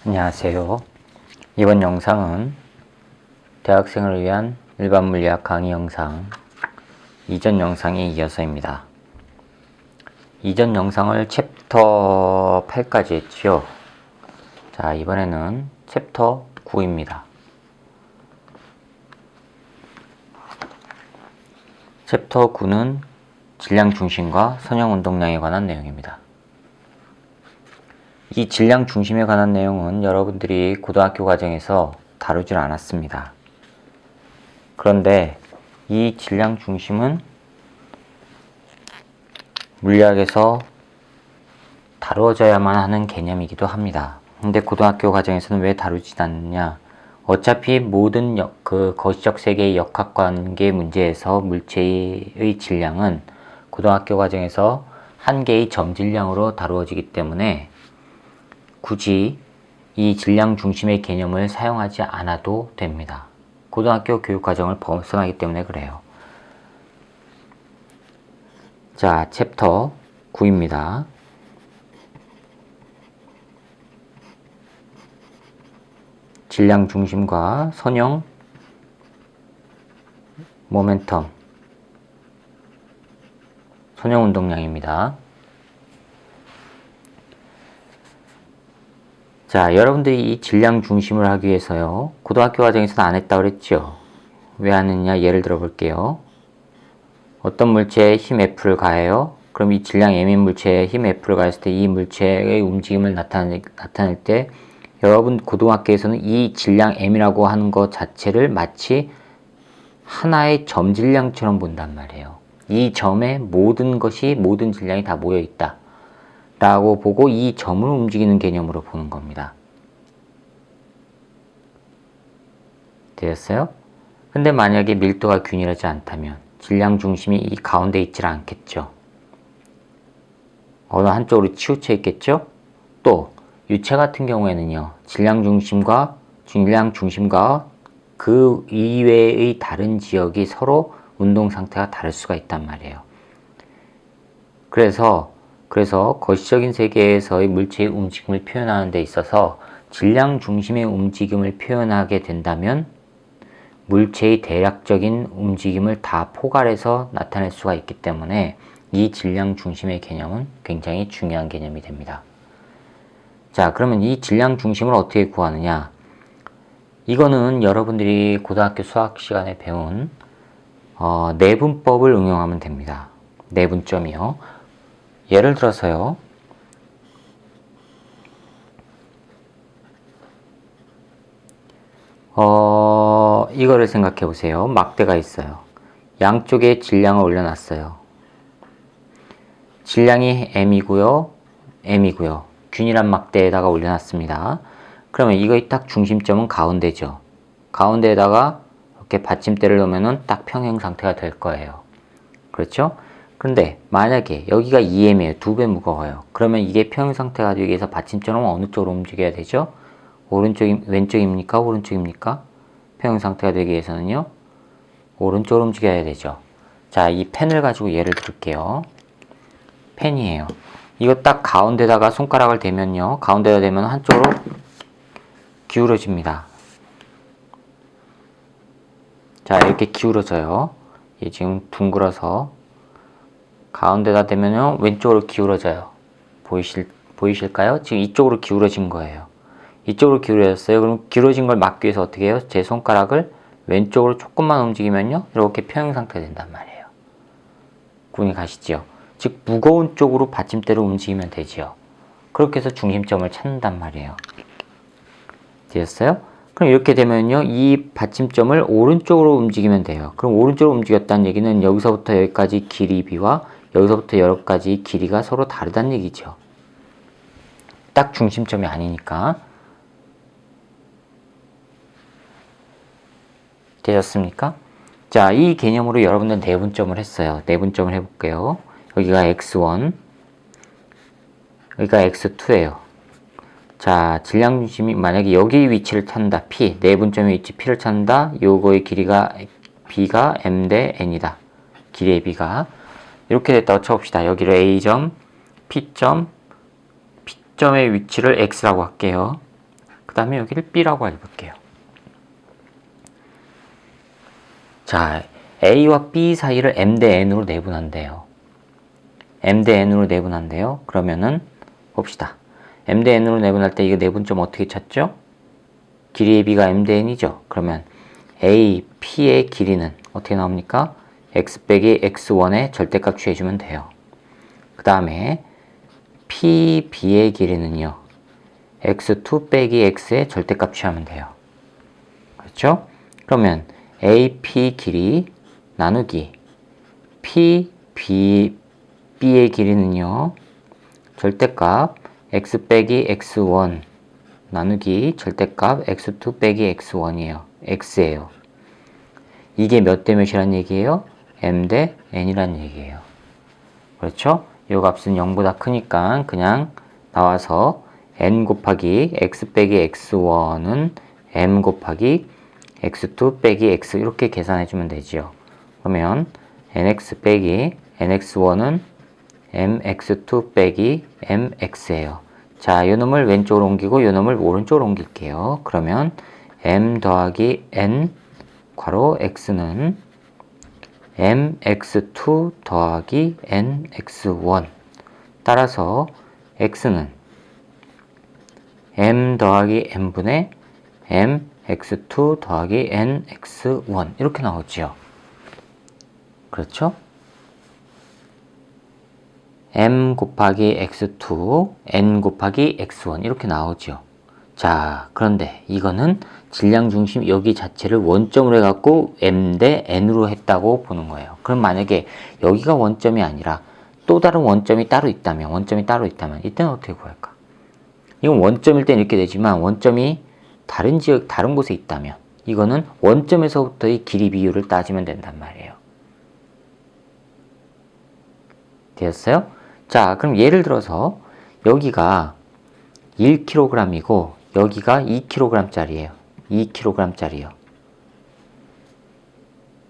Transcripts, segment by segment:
안녕하세요. 이번 영상은 대학생을 위한 일반 물리학 강의 영상 이전 영상에 이어서입니다. 이전 영상을 챕터 8까지 했지요. 자, 이번에는 챕터 9입니다. 챕터 9는 질량 중심과 선형 운동량에 관한 내용입니다. 이 질량 중심에 관한 내용은 여러분들이 고등학교 과정에서 다루질 않았습니다. 그런데 이 질량 중심은 물리학에서 다루어져야만 하는 개념이기도 합니다. 근데 고등학교 과정에서는 왜 다루지 않느냐? 어차피 모든 거시적 세계의 역학관계 문제에서 물체의 질량은 고등학교 과정에서 한 개의 점질량으로 다루어지기 때문에 굳이 이 질량 중심의 개념을 사용하지 않아도 됩니다. 고등학교 교육과정을 벗어나기 때문에 그래요. 자, 챕터 9입니다. 질량 중심과 선형 모멘텀 선형 운동량입니다. 자, 여러분들이 이 질량 중심을 하기 위해서요, 고등학교 과정에서는 안 했다고 그랬죠. 왜 안 했냐? 예를 들어 볼게요. 어떤 물체에 힘 F를 가해요. 그럼 이 질량 M인 물체에 힘 F를 가했을 때 이 물체의 움직임을 나타낼 때 여러분 고등학교에서는 이 질량 M이라고 하는 것 자체를 마치 하나의 점 질량처럼 본단 말이에요. 이 점에 모든 질량이 다 모여 있다 라고 보고 이 점을 움직이는 개념으로 보는 겁니다. 되었어요? 근데 만약에 밀도가 균일하지 않다면 질량 중심이 이 가운데 있질 않겠죠. 어느 한쪽으로 치우쳐 있겠죠? 또 유체 같은 경우에는요, 질량 중심과 그 이외의 다른 지역이 서로 운동 상태가 다를 수가 있단 말이에요. 그래서 거시적인 세계에서의 물체의 움직임을 표현하는 데 있어서 질량 중심의 움직임을 표현하게 된다면 물체의 대략적인 움직임을 다 포괄해서 나타낼 수가 있기 때문에 이 질량 중심의 개념은 굉장히 중요한 개념이 됩니다. 자, 그러면 이 질량 중심을 어떻게 구하느냐? 이거는 여러분들이 고등학교 수학 시간에 배운 내분법을 응용하면 됩니다. 내분점이요. 예를 들어서요, 이거를 생각해 보세요. 막대가 있어요. 양쪽에 질량을 올려놨어요. 질량이 M이고요. 균일한 막대에다가 올려놨습니다. 그러면 이거의 딱 중심점은 가운데죠. 가운데에다가 이렇게 받침대를 놓으면 딱 평행 상태가 될 거예요. 그렇죠? 근데 만약에 여기가 2M이에요. 2배 무거워요. 그러면 이게 평행 상태가 되기 위해서 받침점은 어느 쪽으로 움직여야 되죠? 왼쪽입니까? 오른쪽입니까? 평행 상태가 되기 위해서는요, 오른쪽으로 움직여야 되죠. 자, 이 펜을 가지고 예를 들게요. 펜이에요. 이거 딱 가운데다가 손가락을 대면요, 가운데다 대면 한쪽으로 기울어집니다. 자, 이렇게 기울어져요. 얘 지금 둥글어서 가운데다 대면요, 왼쪽으로 기울어져요. 보이실까요? 지금 이쪽으로 기울어진 거예요. 이쪽으로 기울어졌어요. 그럼 기울어진 걸 막기 위해서 어떻게 해요? 제 손가락을 왼쪽으로 조금만 움직이면요, 이렇게 평행 상태가 된단 말이에요. 구분이 가시죠? 즉 무거운 쪽으로 받침대로 움직이면 되지요. 그렇게 해서 중심점을 찾는단 말이에요. 되었어요? 그럼 이렇게 되면요, 이 받침점을 오른쪽으로 움직이면 돼요. 그럼 오른쪽으로 움직였다는 얘기는 여기서부터 여기까지 길이 B와 여기서부터 여기까지 길이가 서로 다르다는 얘기죠. 딱 중심점이 아니니까. 되셨습니까? 자, 이 개념으로 여러분들 내분점을 했어요. 내분점을 해볼게요. 여기가 x1, 여기가 x2예요. 자, 질량 중심이 만약에 여기 위치를 찾는다. P, 내분점의 위치 P를 찾는다. 요거의 길이가 B가 M 대 N이다. 길이의 B가. 이렇게 됐다고 쳐봅시다. 여기를 A점, P점, P점의 위치를 X라고 할게요. 다음에 여기를 B라고 해볼게요. 자, A와 B 사이를 M 대 N으로 내분한대요. M 대 N으로 내분한대요. 그러면은 봅시다. M 대 N으로 내분할 때 이거 내분점 어떻게 찾죠? 길이의 B가 M 대 N이죠. 그러면 A, P의 길이는 어떻게 나옵니까? X 빼기 X1의 절대값 취해주면 돼요. 그 다음에 P, B의 길이는요. X2 빼기 X의 절대값 취하면 돼요. 그렇죠? 그러면 A, P 길이 나누기 P, B, B의 길이는요. 절대값 X 빼기 X1 나누기 절대값 X2 빼기 X1이에요. X예요. 이게 몇 대 몇이란 얘기예요? M 대 N이란 얘기예요. 그렇죠? 이 값은 0보다 크니까 그냥 나와서 N 곱하기 X 빼기 X1은 M 곱하기 X2 빼기 X 이렇게 계산해주면 되죠. 그러면 NX 빼기 NX1은 MX2 빼기 MX예요. 자, 이 놈을 왼쪽으로 옮기고 이 놈을 오른쪽으로 옮길게요. 그러면 M 더하기 N 괄호 X는 MX2 더하기 NX1 따라서 X는 M 더하기 N분의 MX2 더하기 NX1 이렇게 나오죠. 그렇죠? M 곱하기 X2, N 곱하기 X1 이렇게 나오죠. 자, 그런데 이거는 질량 중심 여기 자체를 원점으로 해갖고 M 대 N으로 했다고 보는 거예요. 그럼 만약에 여기가 원점이 아니라 또 다른 원점이 따로 있다면 이때는 어떻게 구할까? 이건 원점일 때는 이렇게 되지만 원점이 다른 지역, 다른 곳에 있다면 이거는 원점에서부터의 길이 비율을 따지면 된단 말이에요. 되었어요? 자, 그럼 예를 들어서 여기가 1kg이고 여기가 2kg짜리예요. 2kg짜리요.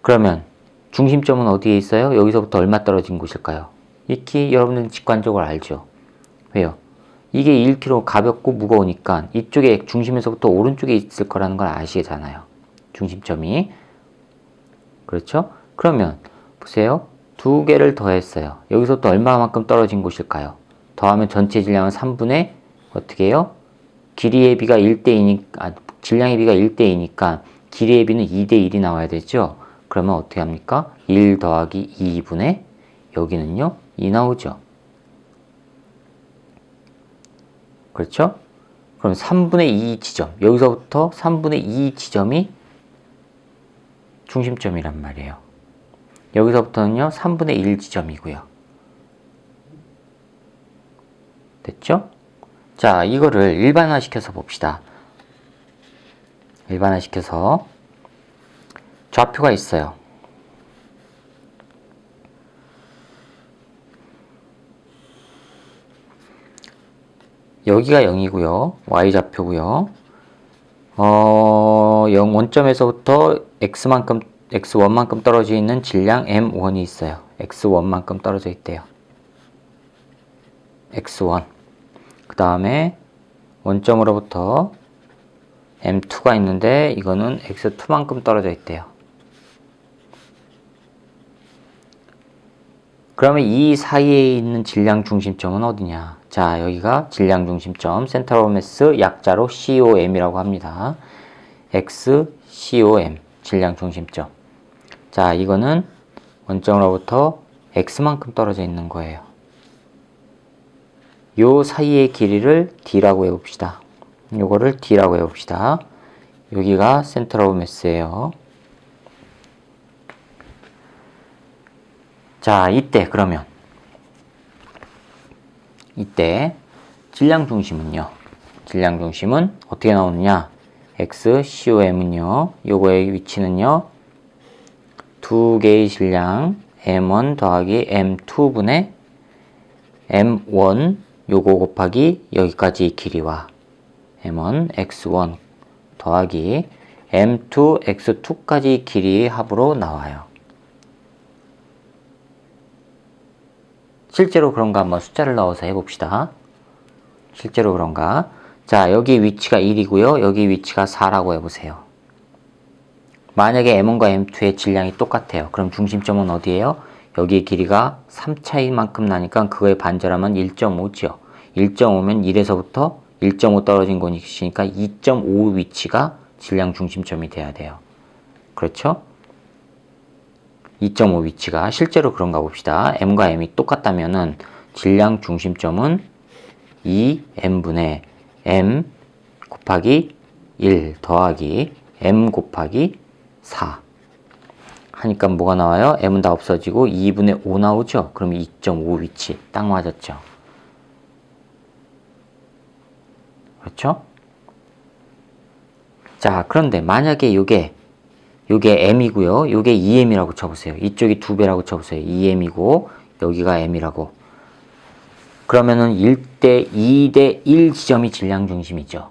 그러면 중심점은 어디에 있어요? 여기서부터 얼마 떨어진 곳일까요? 익히 여러분들은 직관적으로 알죠. 왜요? 이게 1kg 가볍고 무거우니까 이쪽에 중심에서부터 오른쪽에 있을 거라는 걸 아시잖아요. 중심점이. 그렇죠? 그러면 보세요. 두 개를 더했어요. 여기서 또 얼마만큼 떨어진 곳일까요? 더하면 전체 질량은 3분의 어떻게 해요? 길이의 비가 1대2니까, 질량의 비가 1대2니까 길이의 비는 2대1이 나와야 되죠? 그러면 어떻게 합니까? 1 더하기 2분의 여기는요? 2 나오죠. 그렇죠? 그럼 3분의 2 지점, 여기서부터 3분의 2 지점이 중심점이란 말이에요. 여기서부터는요, 3분의 1 지점이고요. 됐죠? 자, 이거를 일반화시켜서 봅시다. 일반화시켜서 좌표가 있어요. 여기가 0이고요. y좌표고요. 원점에서부터 x1만큼 떨어져 있는 질량 m1이 있어요. x1만큼 떨어져 있대요. x1. 그 다음에 원점으로부터 m2가 있는데 이거는 x2만큼 떨어져 있대요. 그러면 이 사이에 있는 질량 중심점은 어디냐? 자, 여기가 질량 중심점, 센터 오브 매스 약자로 COM이라고 합니다. XCOM, 질량 중심점. 자, 이거는 원점으로부터 X만큼 떨어져 있는 거예요. 요 사이의 길이를 D라고 해봅시다. 요거를 D라고 해봅시다. 여기가 센터 오브 매스예요. 자, 이때 그러면 이때 질량 중심은요. 질량 중심은 어떻게 나오느냐? XCOM은요. 요거의 위치는요. 두 개의 질량 M1 더하기 M2분의 M1 요거 곱하기 여기까지 길이와 M1 X1 더하기 M2 X2까지 길이의 합으로 나와요. 실제로 그런가 한번 숫자를 넣어서 해봅시다. 실제로 그런가? 자, 여기 위치가 1이고요. 여기 위치가 4라고 해보세요. 만약에 M1과 M2의 질량이 똑같아요. 그럼 중심점은 어디예요? 여기 길이가 3 차이만큼 나니까 그거에 반절하면 1.5죠. 1.5면 1에서부터 1.5 떨어진 곳이니까 2.5 위치가 질량 중심점이 돼야 돼요. 그렇죠? 2.5 위치가 실제로 그런가 봅시다. M과 M이 똑같다면은 질량 중심점은 2M분의 M 곱하기 1 더하기 M 곱하기 4 하니까 뭐가 나와요? M은 다 없어지고 2분의 5 나오죠? 그럼 2.5 위치 딱 맞았죠? 그렇죠? 자, 그런데 만약에 요게 M이고요. 요게 2M이라고 쳐보세요. 이쪽이 2배라고 쳐보세요. 2M이고 여기가 M이라고. 그러면은 2대 1 지점이 질량 중심이죠.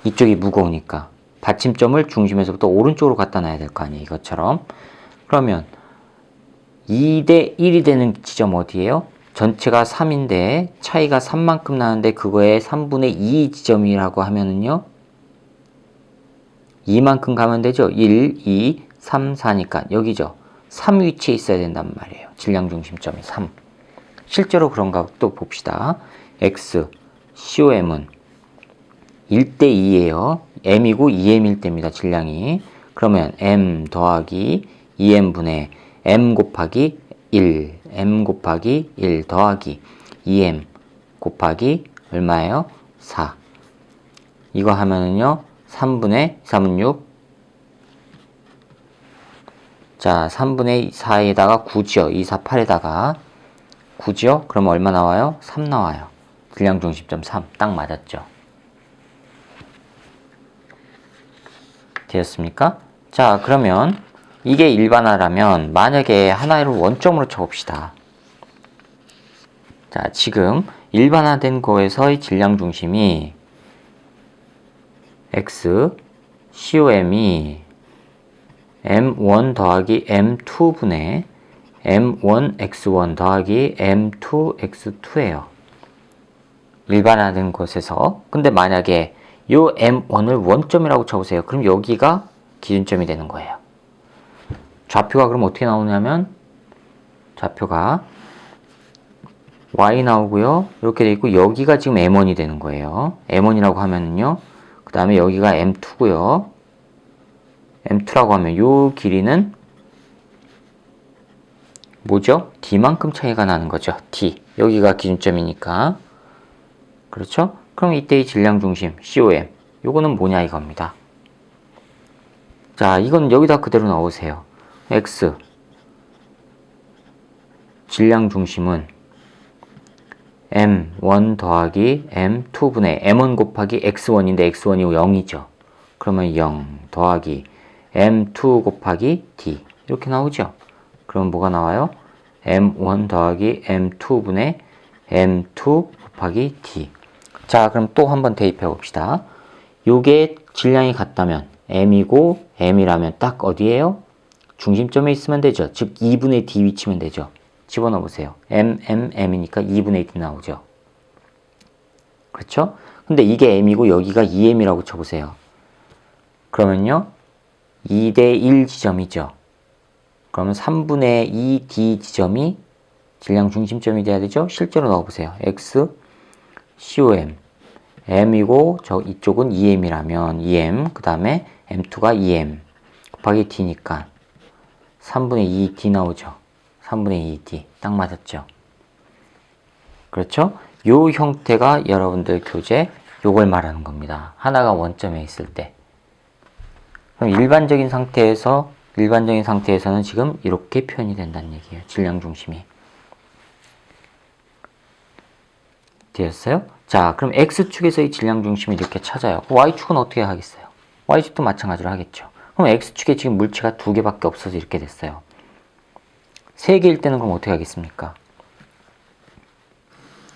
이쪽이 무거우니까. 받침점을 중심에서부터 오른쪽으로 갖다 놔야 될 거 아니에요. 이것처럼. 그러면 2대 1이 되는 지점 어디예요? 전체가 3인데 차이가 3만큼 나는데 그거에 3분의 2 지점이라고 하면은요. 2만큼 가면 되죠. 1, 2, 3, 4니까 여기죠. 3 위치에 있어야 된단 말이에요. 질량 중심점이 3. 실제로 그런가 또 봅시다. X, COM은 1대 2예요. M이고 2M일 때입니다. 질량이. 그러면 M 더하기 2M분의 M 곱하기 1, M 곱하기 1 더하기 2M 곱하기 얼마예요? 4. 이거 하면은요. 3분의 3은 6. 자, 3분의 4에다가 9죠. 2, 4, 8에다가 9죠? 그러면 얼마 나와요? 3 나와요. 질량 중심점 3. 딱 맞았죠. 되었습니까? 자, 그러면 이게 일반화라면 만약에 하나를 원점으로 쳐봅시다. 자, 지금 일반화된 거에서의 질량 중심이 X, COM이 M1 더하기 M2분의 M1X1 더하기 M2X2예요. 일반화된 곳에서. 근데 만약에 요 M1을 원점이라고 쳐보세요. 그럼 여기가 기준점이 되는 거예요. 좌표가 그럼 어떻게 나오냐면 좌표가 Y 나오고요. 이렇게 돼 있고 여기가 지금 M1이 되는 거예요. M1이라고 하면은요. 그 다음에 여기가 M2고요. M2라고 하면 요 길이는 뭐죠? D만큼 차이가 나는 거죠. D. 여기가 기준점이니까. 그렇죠? 그럼 이때의 질량 중심, COM. 요거는 뭐냐 이겁니다. 자, 이건 여기다 그대로 넣으세요. X. 질량 중심은 M1 더하기 M2분의 M1 곱하기 X1인데 X1이 0이죠. 그러면 0 더하기 M2 곱하기 D. 이렇게 나오죠. 그럼 뭐가 나와요? M1 더하기 M2분의 M2 곱하기 D. 자, 그럼 또 한번 대입해 봅시다. 요게 질량이 같다면 M이고 M이라면 딱 어디에요? 중심점에 있으면 되죠. 즉 2분의 D 위치면 되죠. 집어넣어 보세요. M이니까 2분의 D 나오죠. 그렇죠? 근데 이게 M이고 여기가 2M이라고 쳐보세요. 그러면요. 2대 1 지점이죠. 그러면 3분의 2 D 지점이 질량 중심점이 돼야 되죠. 실제로 넣어보세요. X, COM. M이고 이쪽은 2M이라면 2M, 그 다음에 M2가 2M 곱하기 D니까 3분의 2D 나오죠. 3분의 2D. 딱 맞았죠. 그렇죠? 요 형태가 여러분들 교재 요걸 말하는 겁니다. 하나가 원점에 있을 때. 그럼 일반적인 상태에서는 지금 이렇게 표현이 된다는 얘기예요. 질량 중심이. 되었어요? 자, 그럼 X축에서의 질량 중심이 이렇게 찾아요. Y축은 어떻게 하겠어요? Y축도 마찬가지로 하겠죠. 그럼 X축에 지금 물체가 2개밖에 없어서 이렇게 됐어요. 3개일 때는 그럼 어떻게 하겠습니까?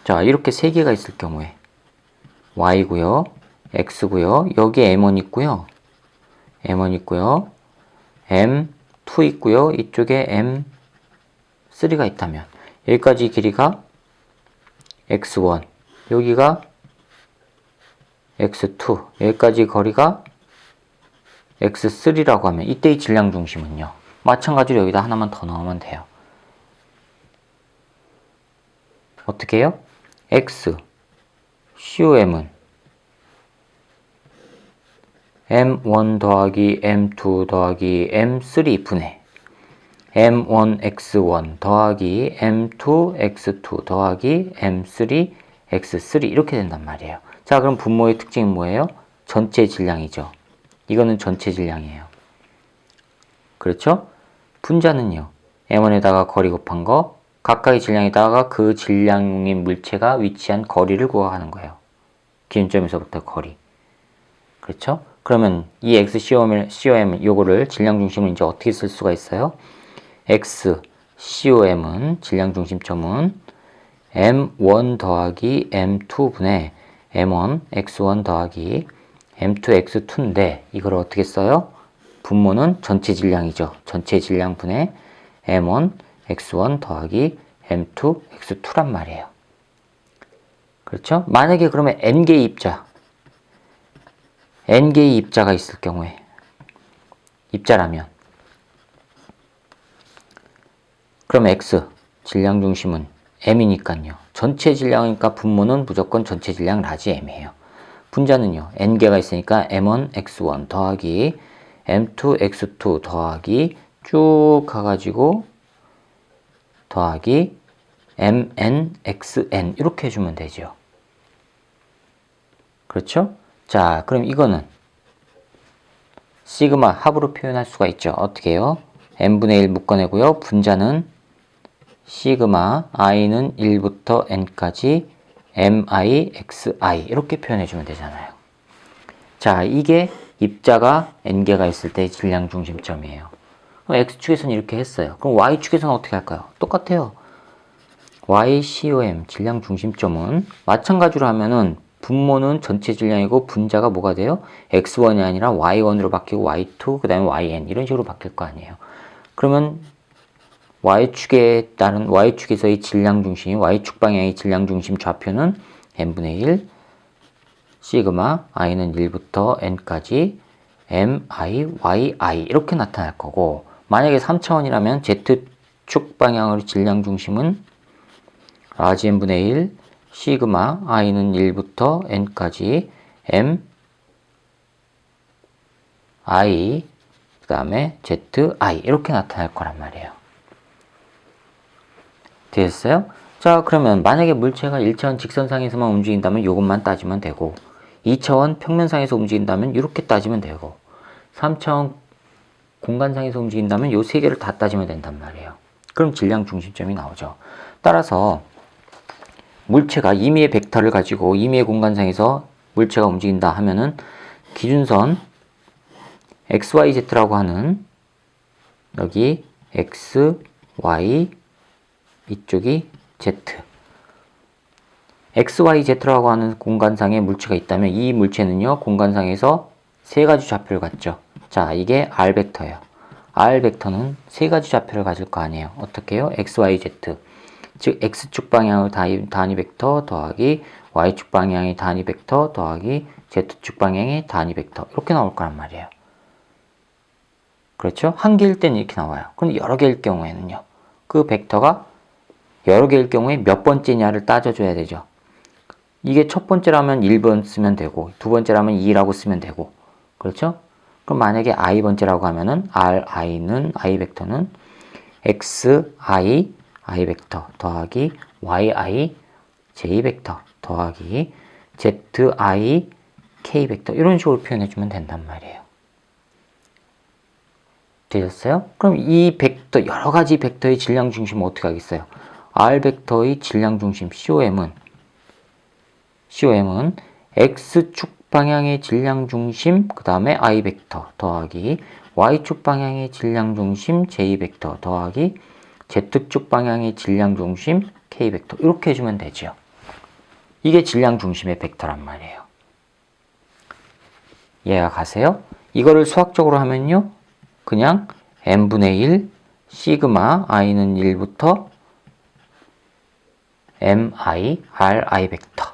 자, 이렇게 3개가 있을 경우에 Y고요, X고요, 여기에 M1 있고요, M1 있고요, M2 있고요, 이쪽에 M3가 있다면 여기까지 길이가 X1, 여기가 x2 여기까지 거리가 x3라고 하면 이때의 질량 중심은요. 마찬가지로 여기다 하나만 더 넣으면 돼요. 어떻게 해요? x COM은 m1 더하기 m2 더하기 m3 분의 m1x1 더하기 m2x2 더하기 m3x3 이렇게 된단 말이에요. 자, 그럼 분모의 특징은 뭐예요? 전체 질량이죠. 이거는 전체 질량이에요. 그렇죠? 분자는요. m1에다가 거리 곱한 거 각각의 질량에다가 그 질량인 물체가 위치한 거리를 구하는 거예요. 기준점에서부터 거리. 그렇죠? 그러면 이 XCOM 요거를 질량 중심을 이제 어떻게 쓸 수가 있어요? XCOM은 질량 중심점은 M1 더하기 M2분의 M1 X1 더하기 M2 X2인데 이걸 어떻게 써요? 분모는 전체 질량이죠. 전체 질량분의 M1 X1 더하기 M2 X2란 말이에요. 그렇죠? 만약에 그러면 N개의 입자가 있을 경우에 입자라면 그럼 X 질량 중심은 M이니까요. 전체 질량이니까 분모는 무조건 전체 질량 라지 M이에요. 분자는요. N개가 있으니까 M1 X1 더하기 M2 X2 더하기 쭉 가가지고 더하기 MN XN 이렇게 해주면 되죠. 그렇죠? 자, 그럼 이거는 시그마 합으로 표현할 수가 있죠. 어떻게 해요? n분의 1 묶어내고요. 분자는 시그마 i는 1부터 n까지 mi, xi 이렇게 표현해주면 되잖아요. 자, 이게 입자가 n개가 있을 때의 질량 중심점이에요. x축에서는 이렇게 했어요. 그럼 y축에서는 어떻게 할까요? 똑같아요. YCOM 질량 중심점은 마찬가지로 하면은 분모는 전체 질량이고 분자가 뭐가 돼요? x1이 아니라 y1으로 바뀌고 y2 그 다음에 yn 이런 식으로 바뀔 거 아니에요. 그러면 y축에 따른 y축에서의 질량 중심, y축 방향의 질량 중심 좌표는 n분의 1 시그마 i는 1부터 n까지 mi, yi 이렇게 나타날 거고 만약에 3차원이라면 z축 방향의 질량 중심은 라지 n분의 1 시그마 i는 1부터 n까지 m i 그 다음에 zi 이렇게 나타날 거란 말이에요. 되셨어요? 자, 그러면 만약에 물체가 1차원 직선상에서만 움직인다면 이것만 따지면 되고 2차원 평면상에서 움직인다면 이렇게 따지면 되고 3차원 공간상에서 움직인다면 이 세 개를 다 따지면 된단 말이에요. 그럼 질량 중심점이 나오죠. 따라서 물체가 임의의 벡터를 가지고 임의의 공간상에서 물체가 움직인다 하면은 기준선 XYZ라고 하는 여기 X, Y 이쪽이 Z XYZ라고 하는 공간상에 물체가 있다면 이 물체는요 공간상에서 세 가지 좌표를 갖죠. 자, 이게 R 벡터예요. R 벡터는 세 가지 좌표를 가질 거 아니에요. 어떻게 해요? XYZ 즉 X축 방향의 단위 벡터 더하기 Y축 방향의 단위 벡터 더하기 Z축 방향의 단위 벡터 이렇게 나올 거란 말이에요. 그렇죠? 한 개일 때는 이렇게 나와요. 그런데 여러 개일 경우에는요. 그 벡터가 여러 개일 경우에 몇 번째냐를 따져줘야 되죠. 이게 첫 번째라면 1번 쓰면 되고 두 번째라면 2라고 쓰면 되고 그렇죠? 그럼 만약에 i번째라고 하면은 ri는 i 벡터는 xi i 벡터 더하기 yi j 벡터 더하기 zi k 벡터 이런 식으로 표현해주면 된단 말이에요. 되셨어요? 그럼 이 벡터 여러 가지 벡터의 질량 중심은 어떻게 하겠어요? R 벡터의 질량 중심 COM은 X축 방향의 질량 중심 그 다음에 I 벡터 더하기 Y축 방향의 질량 중심 J 벡터 더하기 Z축 방향의 질량 중심 K 벡터 이렇게 해주면 되죠. 이게 질량 중심의 벡터란 말이에요. 이해가 가세요? 이거를 수학적으로 하면요. 그냥 n분의 1 시그마 i는 1부터 mi, ri 벡터